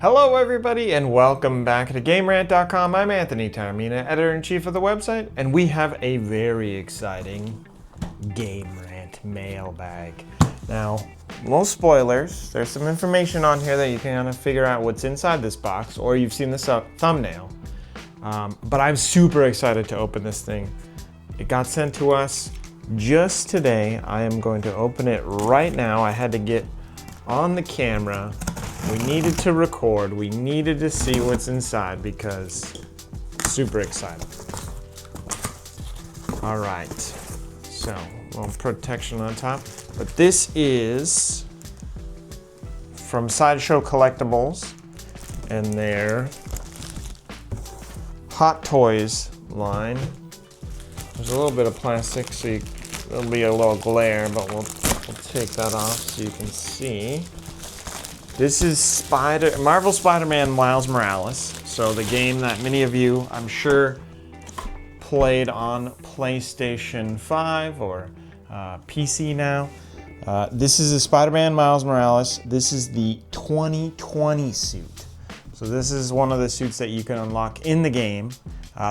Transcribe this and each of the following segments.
Hello everybody and welcome back to GameRant.com. I'm Anthony Taormina, editor-in-chief of the website, and we have a very exciting Game Rant mailbag. Now, no spoilers, there's some information on here that you can kind of figure out what's inside this box, or you've seen the thumbnail. But I'm super excited to open this thing. It got sent to us just today. I am going to open it right now. I had to get on the camera. We needed to record, we needed to see what's inside because super excited. All right, so a little protection on top, but this is from Sideshow Collectibles and their Hot Toys line. There's a little bit of plastic, so there'll be a little glare, but we'll take that off so you can see. This is Marvel Spider-Man Miles Morales. So the game that many of you, I'm sure, played on PlayStation 5 or PC now. This is a Spider-Man Miles Morales. This is the 2020 suit. So this is one of the suits that you can unlock in the game.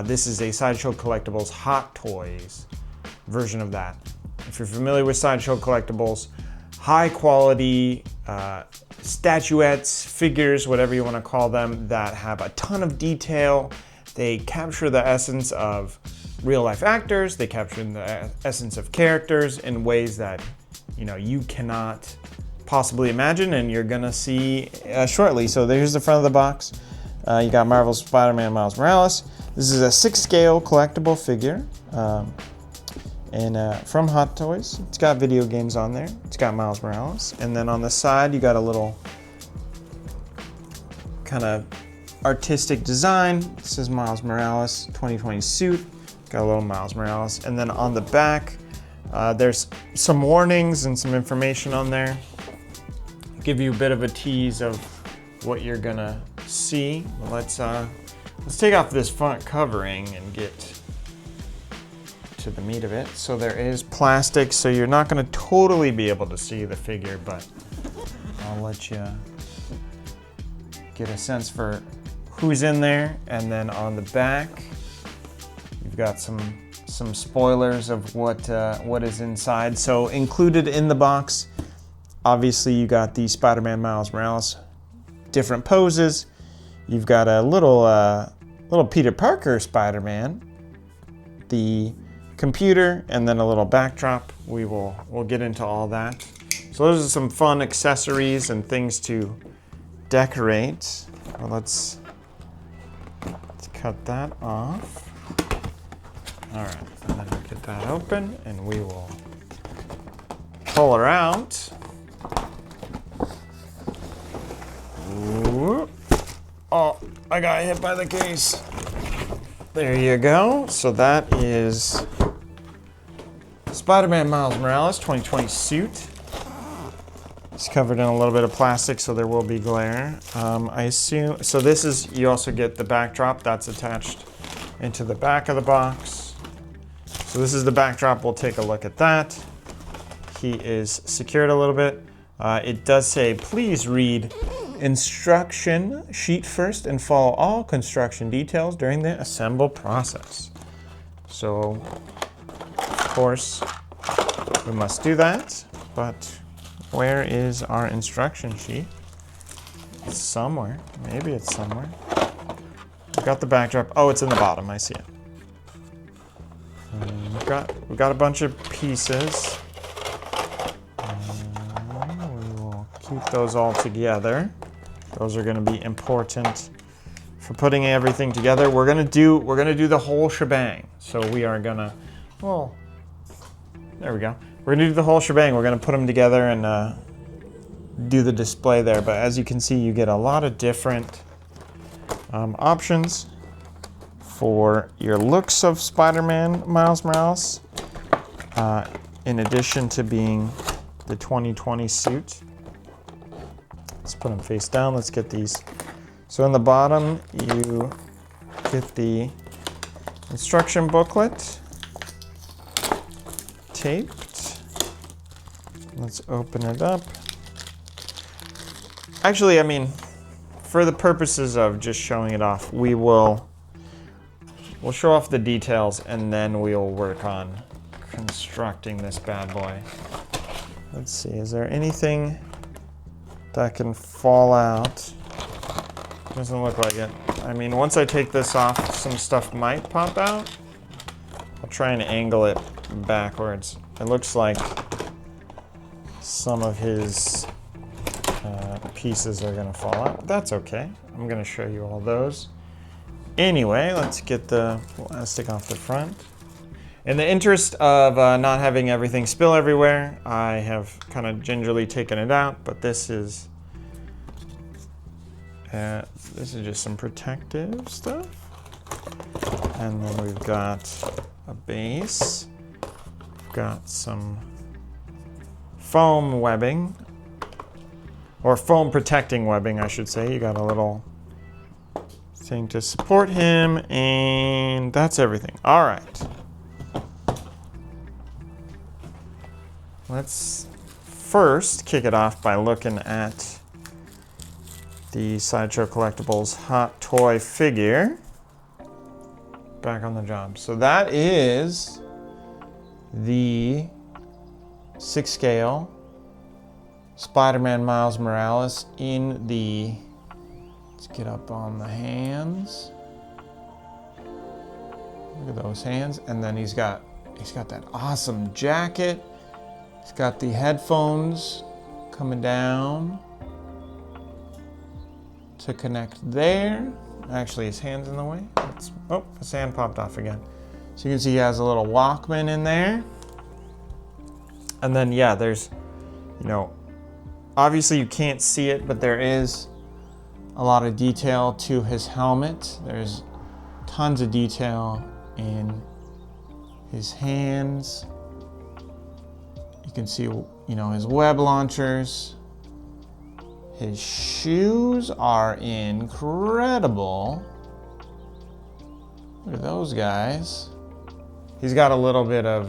This is a Sideshow Collectibles Hot Toys version of that. If you're familiar with Sideshow Collectibles, high quality statuettes, figures, whatever you want to call them, that have a ton of detail. They capture the essence of real life actors. They capture the essence of characters in ways that you cannot possibly imagine, and you're gonna see shortly. So there's the front of the box. You got Marvel Spider-Man Miles Morales. This is a 6-scale collectible figure. From Hot Toys. It's got video games on there. It's got Miles Morales. And then on the side, you got a little kind of artistic design. It says Miles Morales 2020 suit. Got a little Miles Morales. And then on the back, there's some warnings and some information on there. Give you a bit of a tease of what you're gonna see. Let's take off this front covering and get to the meat of it. So there is plastic, so you're not going to totally be able to see the figure, but I'll let you get a sense for who's in there. And then on the back, you've got some spoilers of what is inside. So included in the box, obviously you got the Spider-Man Miles Morales, different poses. You've got a little Peter Parker Spider-Man, the computer, and then a little backdrop. We'll get into all that. So those are some fun accessories and things to decorate. Well, let's cut that off. All right, and then we'll get that open, and we will pull her out. Ooh. Oh, I got hit by the case. There you go. So that is Spider-Man Miles Morales 2020 suit. It's covered in a little bit of plastic, so there will be glare. I assume, so this is, you also get the backdrop that's attached into the back of the box. So this is the backdrop. We'll take a look at that. He is secured a little bit. It does say, please read instruction sheet first and follow all construction details during the assemble process. So, of course, we must do that, but where is our instruction sheet? It's somewhere. Maybe it's somewhere. We've got the backdrop. Oh, it's in the bottom. I see it. We've got a bunch of pieces. We will keep those all together. Those are going to be important for putting everything together. We're going to do the whole shebang. So we are going to, well, there we go. We're going to do the whole shebang. We're going to put them together and do the display there. But as you can see, you get a lot of different options for your looks of Spider-Man Miles Morales, in addition to being the 2020 suit. Let's put them face down. Let's get these. So in the bottom, you get the instruction booklet taped. Let's open it up. Actually, I mean, for the purposes of just showing it off, we'll show off the details and then we'll work on constructing this bad boy. Let's see, is there anything that can fall out? Doesn't look like it. I mean, once I take this off, some stuff might pop out. I'll try and angle it backwards. It looks like some of his pieces are gonna fall out. That's okay. I'm gonna show you all those. Anyway, let's get the plastic off the front. In the interest of not having everything spill everywhere, I have kind of gingerly taken it out, but this is just some protective stuff. And then we've got a base. We've got some foam webbing, or foam protecting webbing, I should say. You got a little thing to support him, and that's everything. All right. Let's first kick it off by looking at the Sideshow Collectibles Hot Toy figure. Back on the job. So that is the 6 scale Spider-Man Miles Morales in the, let's get up on the hands. Look at those hands. And then he's got that awesome jacket. He's got the headphones coming down to connect there. Actually, his hand's in the way. Oh, his hand popped off again. So you can see he has a little Walkman in there. And then, yeah, there's, obviously you can't see it, but there is a lot of detail to his helmet. There's tons of detail in his hands. You can see, his web launchers. His shoes are incredible. Look at those guys. He's got a little bit of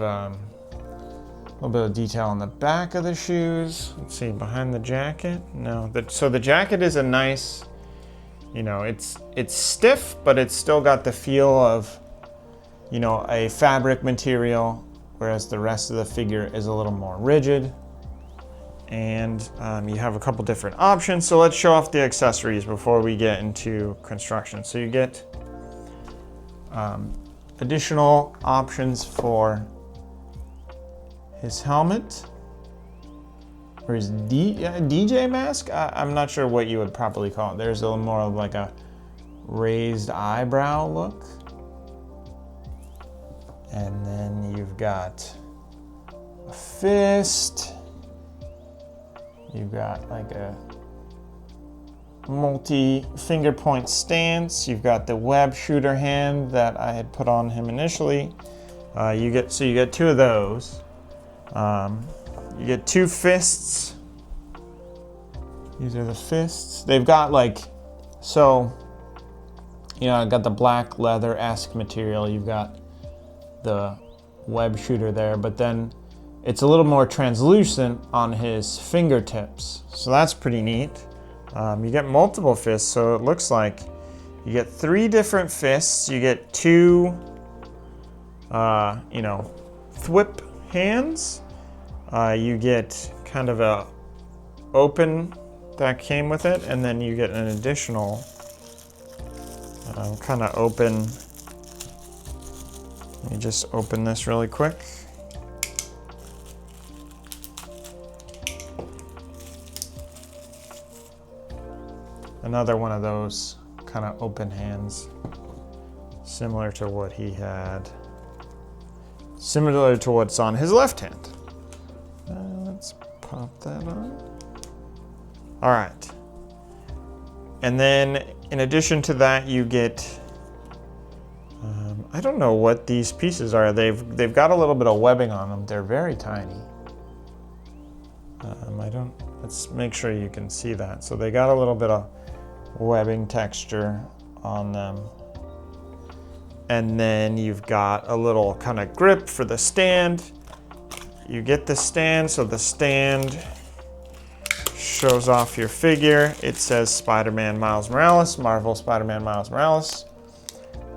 detail on the back of the shoes. Let's see, behind the jacket. No, so the jacket is a nice, it's stiff, but it's still got the feel of, a fabric material, whereas the rest of the figure is a little more rigid. And you have a couple different options. So let's show off the accessories before we get into construction. So you get additional options for his helmet, or his DJ mask. I'm not sure what you would properly call it. There's a little more of like a raised eyebrow look. And then you've got a fist. You've got like a multi-finger point stance. You've got the web shooter hand that I had put on him initially. You get 2 of those. You get 2 fists. These are the fists. They've got I've got the black leather-esque material. You've got the web shooter there, but then it's a little more translucent on his fingertips. So that's pretty neat. You get multiple fists, so it looks like you get 3 different fists. You get 2, thwip hands. You get kind of a open that came with it, and then you get an additional kind of open. Let me just open this really quick. Another one of those kind of open hands, similar to what he had, similar to what's on his left hand. Let's pop that on. All right. And then in addition to that, you get, I don't know what these pieces are. They've got a little bit of webbing on them. They're very tiny. Let's make sure you can see that. So they got a little bit of webbing texture on them. And then you've got a little kind of grip for the stand. You get the stand, so the stand shows off your figure. It says Spider-Man Miles Morales, Marvel Spider-Man Miles Morales,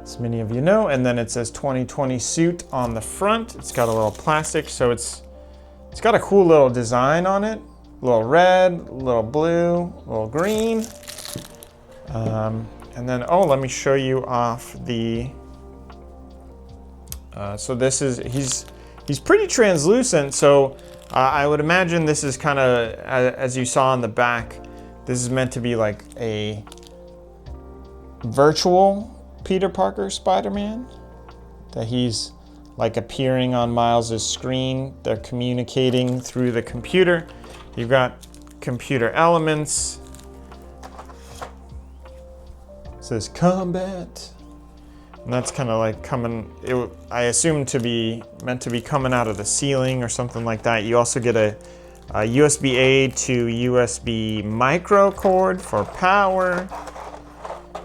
as many of you know. And then it says 2020 suit on the front. It's got a little plastic, so it's got a cool little design on it. A little red, a little blue, a little green. And then, oh, let me show you off the, so this is, he's pretty translucent, so I would imagine this is kind of, as you saw on the back, this is meant to be like a virtual Peter Parker Spider-Man, that he's like appearing on Miles's screen. They're communicating through the computer. You've got computer elements. It says combat. And that's kind of like coming, I assume to be meant to be coming out of the ceiling or something like that. You also get a USB-A to USB micro cord for power.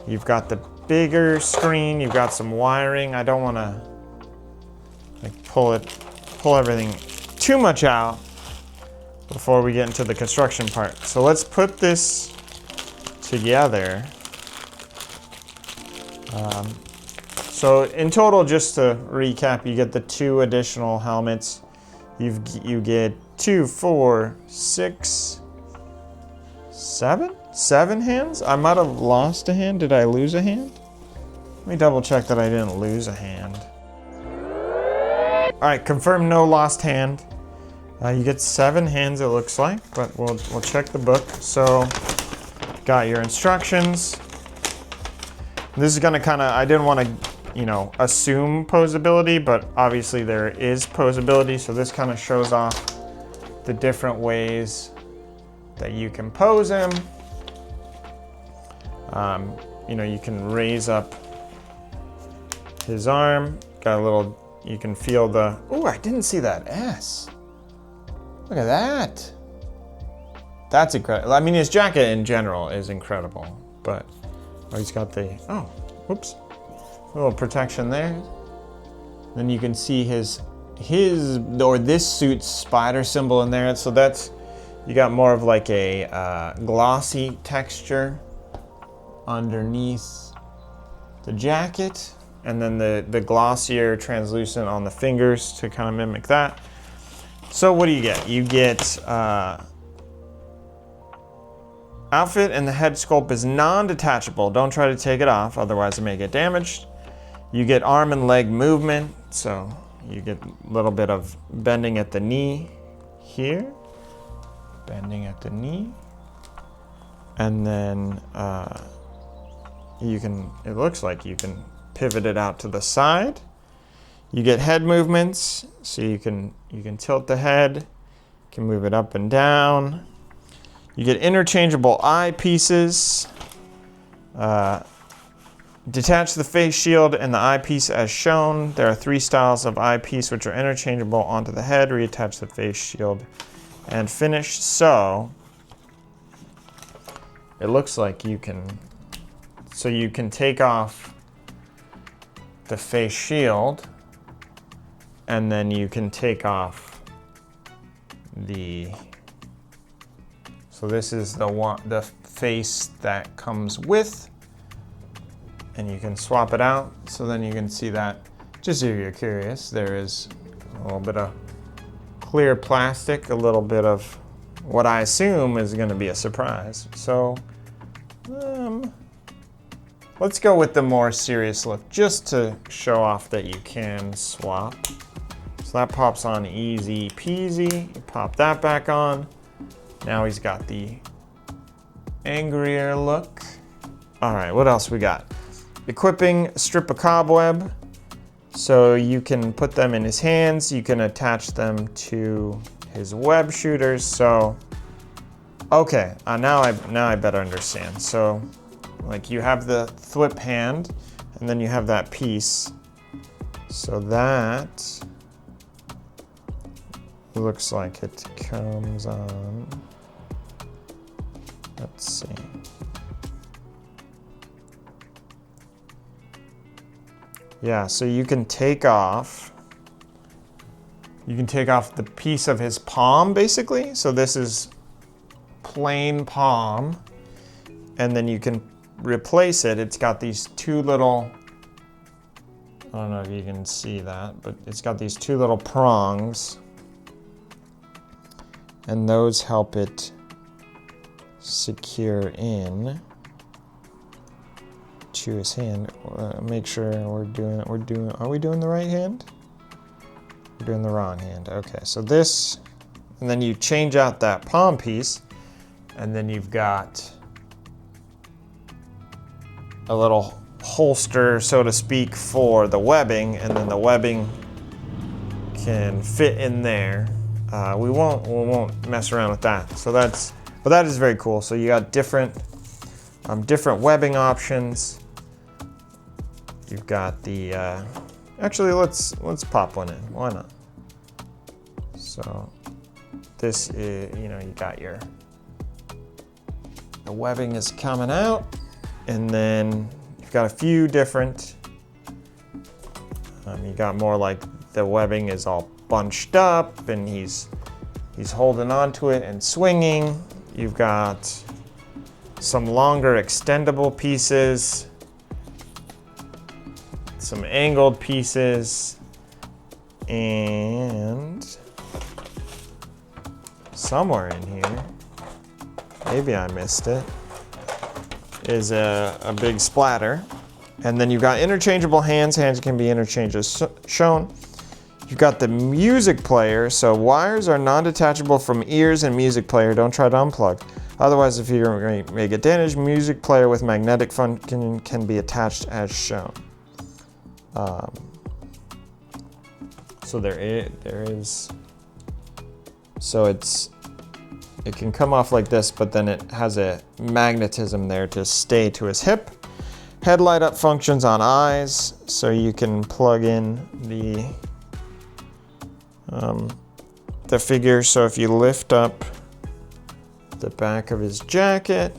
You've got the bigger screen. You've got some wiring. I don't want to like pull everything too much out before we get into the construction part. So let's put this together. So in total, just to recap, you get the 2 additional helmets. You get 2, 4, 6, 7 hands? I might have lost a hand. Did I lose a hand? Let me double check that I didn't lose a hand. All right, confirm no lost hand. You get 7 hands, it looks like, but we'll check the book. So, got your instructions. This is gonna kind of, I didn't want to, assume posability, but obviously there is posability. So this kind of shows off the different ways that you can pose him. You can raise up his arm. Got a little, you can feel the, oh, I didn't see that S. Look at that. That's incredible. I mean, his jacket in general is incredible, but he's got the, oh, whoops. A little protection there. Then you can see his this suit's spider symbol in there. So that's, you got more of like a glossy texture underneath the jacket. And then the glossier translucent on the fingers to kind of mimic that. So what do you get? You get outfit, and the head sculpt is non-detachable. Don't try to take it off, otherwise it may get damaged. You get arm and leg movement, so you get a little bit of bending at the knee here. Bending at the knee. And then it looks like you can pivot it out to the side. You get head movements, so you can tilt the head, you can move it up and down. You get interchangeable eye pieces. Detach the face shield and the eyepiece as shown. There are 3 styles of eyepiece which are interchangeable onto the head. Reattach the face shield and finish. So it looks like you can take off the face shield, and then you can take off so this is the face that comes with, and you can swap it out. So then you can see that, just if you're curious, there is a little bit of clear plastic, a little bit of what I assume is going to be a surprise. So let's go with the more serious look, just to show off that you can swap. So that pops on easy peasy. You pop that back on. Now he's got the angrier look. All right, what else we got? Equipping strip of cobweb. So you can put them in his hands. You can attach them to his web shooters. So, okay, now I better understand. So, like, you have the thwip hand, and then you have that piece. So that looks like it comes on. Let's see. Yeah, so you can take off the piece of his palm, basically. So this is plain palm, and then you can replace it. It's got these two little, I don't know if you can see that, but it's got these two little prongs, and those help it secure in to his hand. Make sure are we doing the right hand? We're doing the wrong hand. Okay, so this, and then you change out that palm piece, and then you've got a little holster, so to speak, for the webbing, and then the webbing can fit in there. We won't mess around with that. So but that is very cool. So you got different webbing options. You've got the, actually let's pop one in, why not? So this is, you got the webbing is coming out, and then you've got a few different, you got more like the webbing is all bunched up and he's holding onto it and swinging. You've got some longer extendable pieces, some angled pieces, and somewhere in here, maybe I missed it, is a big splatter. And then you've got interchangeable hands. Hands can be interchanged as shown. You've got the music player. So wires are non-detachable from ears and music player. Don't try to unplug. Otherwise, if you're going to make it damage, music player with magnetic function can be attached as shown. So there is, so it can come off like this, but then it has a magnetism there to stay to his hip. Headlight up functions on eyes, so you can plug in the figure. So if you lift up the back of his jacket,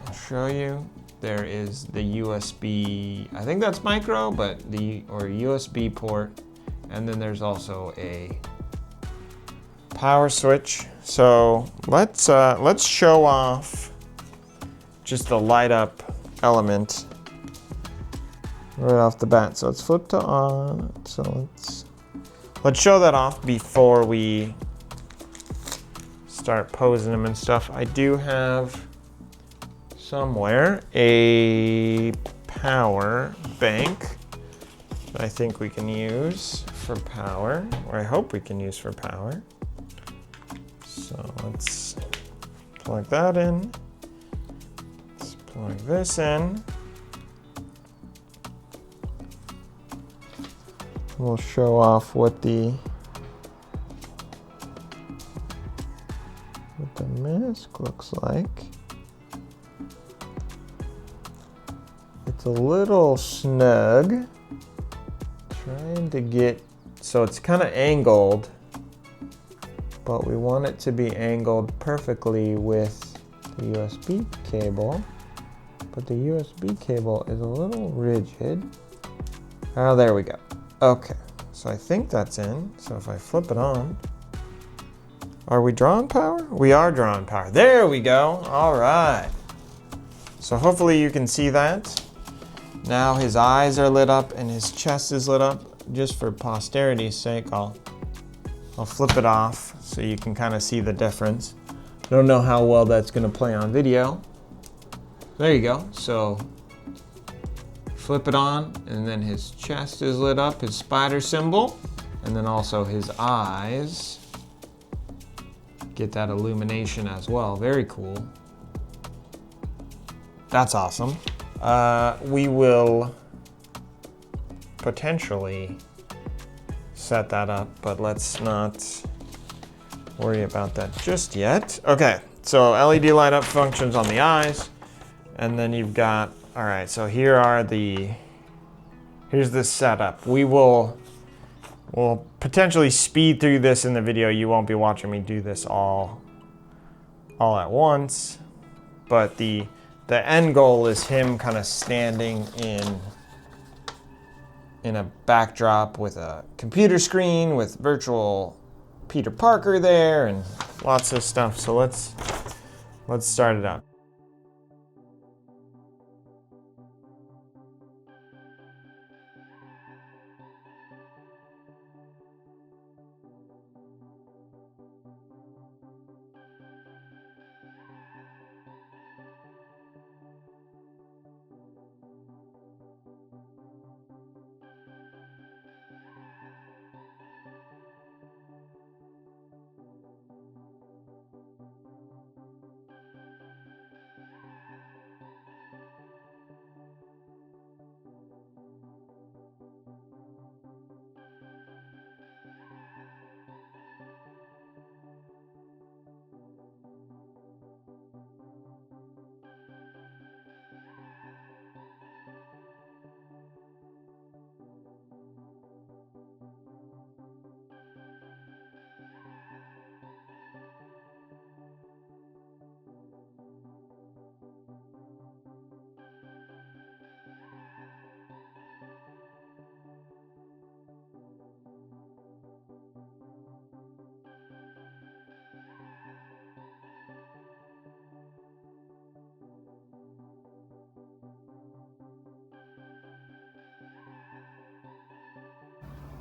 I'll show you. There is the USB, I think that's micro, but or USB port, and then there's also a power switch. So let's show off just the light up element right off the bat. So it's flipped to on. So let's show that off before we start posing them and stuff. I do have somewhere a power bank that I think we can use for power, or I hope we can use for power. So let's plug that in. Let's plug this in. We'll show off what the mask looks like. It's a little snug. Trying to get, so it's kind of angled, but we want it to be angled perfectly with the USB cable, but the USB cable is a little rigid. Oh, there we go. Okay, so I think that's in. So if I flip it on, are we drawing power? We are drawing power. There we go. All right. So hopefully you can see that. Now his eyes are lit up and his chest is lit up. Just for posterity's sake, I'll flip it off so you can kind of see the difference. I don't know how well that's going to play on video. There you go. So flip it on, and then his chest is lit up, his spider symbol, and then also his eyes get that illumination as well. Very cool. That's awesome. We will potentially set that up, but let's not worry about that just yet. Okay, so LED light up functions on the eyes, and then you've got, all right, so here's the setup. We'll potentially speed through this in the video. You won't be watching me do this all at once, but the end goal is him kind of standing in a backdrop with a computer screen with virtual Peter Parker there, and lots of stuff. So let's start it up.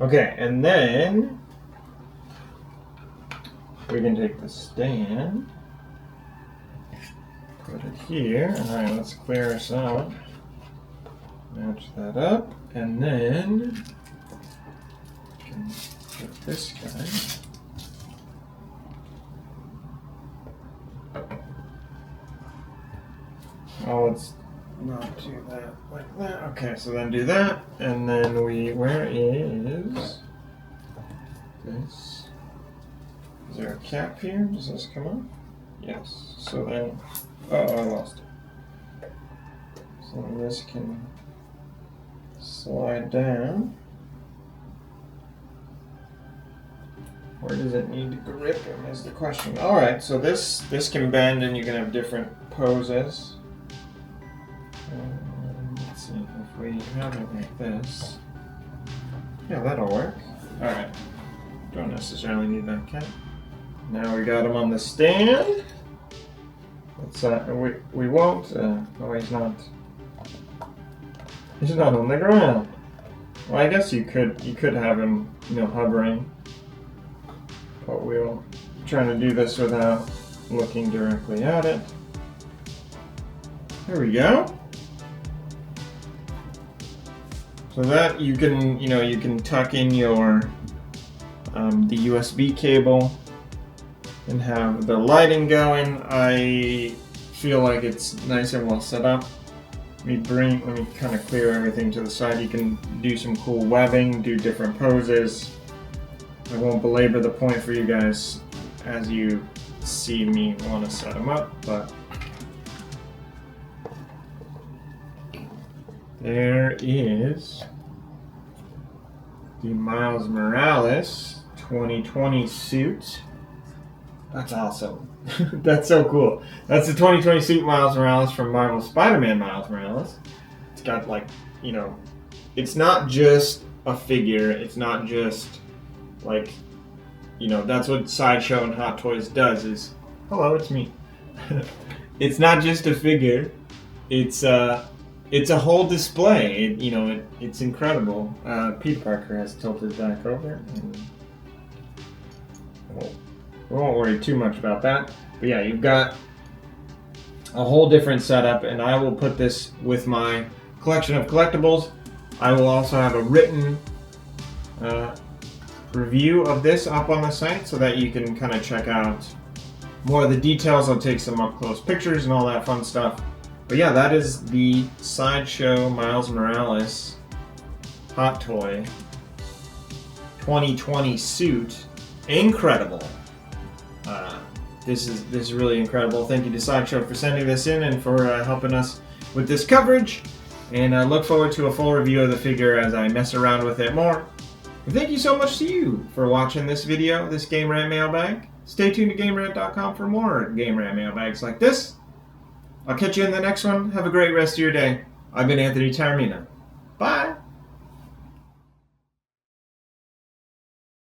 Okay, and then we can take the stand, put it here. All right, let's clear this out. Match that up, and then we can put this guy. Oh, let's not do that like that. Okay, so then do that, and then where is this? Is there a cap here? Does this come off? Yes. So then, oh, I lost it. So then this can slide down. Where does it need to grip him is the question. All right, so this can bend, and you can have different poses. Let's see if we have it like this. Yeah, that'll work. All right. Don't necessarily need that cap. Now we got him on the stand. Let's we won't. Oh, he's not. He's not on the ground. Well, I guess you could have him, hovering. But we'll try to do this without looking directly at it. There we go. So that you can tuck in your the USB cable and have the lighting going. I feel like it's nice and well set up. Let me kind of clear everything to the side. You can do some cool webbing, do different poses. I won't belabor the point for you guys as you see me want to set them up, but there is the Miles Morales 2020 suit. That's awesome. That's so cool. That's the 2020 suit Miles Morales from Marvel Spider-Man Miles Morales. It's got it's not just a figure. It's not just that's what Sideshow and Hot Toys does is, hello, it's me. It's not just a figure. It's a whole display. It's incredible. Peter Parker has tilted back over. And we won't worry too much about that. But yeah, you've got a whole different setup, and I will put this with my collection of collectibles. I will also have a written review of this up on the site so that you can kind of check out more of the details. I'll take some up-close pictures and all that fun stuff. But yeah, that is the Sideshow Miles Morales Hot Toy 2020 suit. Incredible. This is really incredible. Thank you to Sideshow for sending this in and for helping us with this coverage. And I look forward to a full review of the figure as I mess around with it more. And thank you so much to you for watching this video, this Game Rant Mailbag. Stay tuned to GameRant.com for more Game Rant Mailbags like this. I'll catch you in the next one. Have a great rest of your day. I've been Anthony Taormina. Bye!